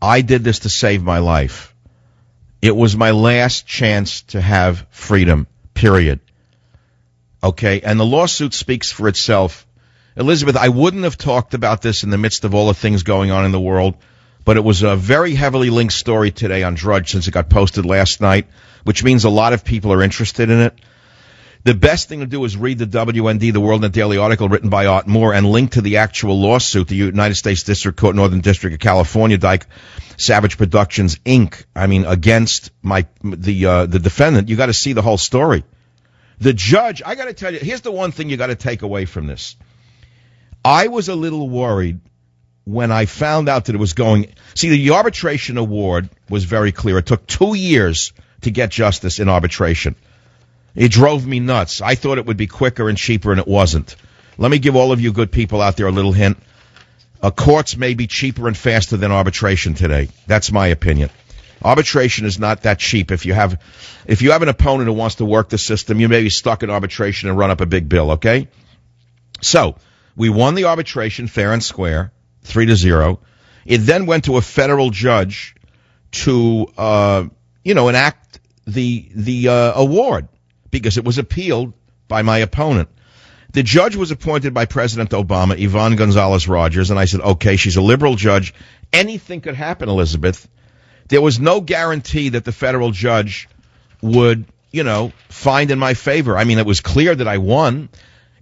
I did this to save my life. It was my last chance to have freedom, period. Okay, and the lawsuit speaks for itself. Elizabeth, I wouldn't have talked about this in the midst of all the things going on in the world, but it was a very heavily linked story today on Drudge since it got posted last night, which means a lot of people are interested in it. The best thing to do is read the WND, the World Net Daily article written by Art Moore, and link to the actual lawsuit, the United States District Court, Northern District of California, Dyke Savage Productions, Inc., against the defendant. You got to see the whole story. The judge, I got to tell you, here's the one thing you got to take away from this. I was a little worried when I found out that it was going... See, the arbitration award was very clear. It took 2 years to get justice in arbitration. It drove me nuts. I thought it would be quicker and cheaper, and it wasn't. Let me give all of you good people out there a little hint. Courts may be cheaper and faster than arbitration today. That's my opinion. Arbitration is not that cheap. If you have an opponent who wants to work the system, you may be stuck in arbitration and run up a big bill, okay? So, we won the arbitration fair and square, 3-0. It then went to a federal judge to, enact the award because it was appealed by my opponent. The judge was appointed by President Obama, Yvonne Gonzalez-Rogers, and I said, okay, she's a liberal judge. Anything could happen, Elizabeth. There was no guarantee that the federal judge would, find in my favor. I mean, it was clear that I won.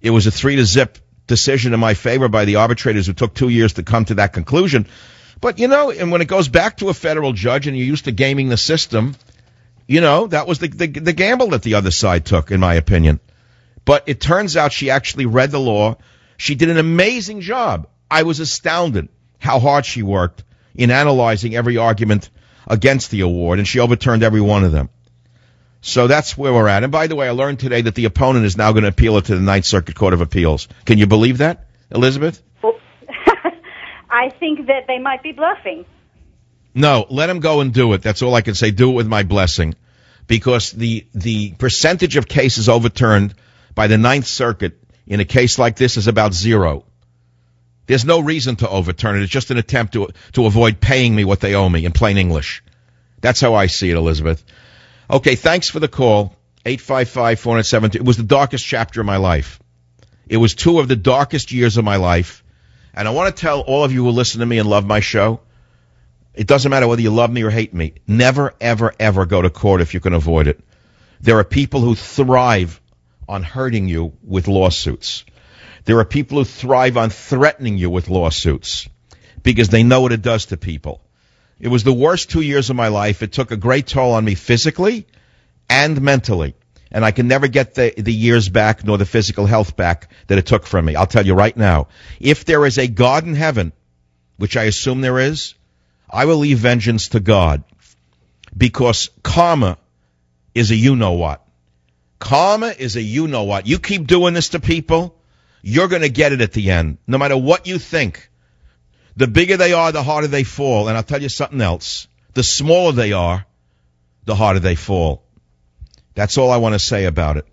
It was a 3-0 decision in my favor by the arbitrators who took 2 years to come to that conclusion. But, and when it goes back to a federal judge and you're used to gaming the system, that was the gamble that the other side took, in my opinion. But it turns out she actually read the law. She did an amazing job. I was astounded how hard she worked in analyzing every argument against the award, and she overturned every one of them. So that's where we're at. And by the way, I learned today that the opponent is now going to appeal it to the Ninth Circuit Court of Appeals. Can you believe that, Elizabeth? Well, I think that they might be bluffing. No, let him go and do it. That's all I can say. Do it with my blessing. Because the percentage of cases overturned by the Ninth Circuit in a case like this is about 0. There's no reason to overturn it. It's just an attempt to avoid paying me what they owe me in plain English. That's how I see it, Elizabeth. Okay, thanks for the call. 855-407. It was the darkest chapter of my life. It was 2 of the darkest years of my life. And I want to tell all of you who listen to me and love my show, it doesn't matter whether you love me or hate me. Never, ever, ever go to court if you can avoid it. There are people who thrive on hurting you with lawsuits. There are people who thrive on threatening you with lawsuits because they know what it does to people. It was the worst 2 years of my life. It took a great toll on me physically and mentally. And I can never get the years back nor the physical health back that it took from me. I'll tell you right now, if there is a God in heaven, which I assume there is, I will leave vengeance to God because karma is a you-know-what. Karma is a you-know-what. You keep doing this to people, you're going to get it at the end, no matter what you think. The bigger they are, the harder they fall. And I'll tell you something else. The smaller they are, the harder they fall. That's all I want to say about it.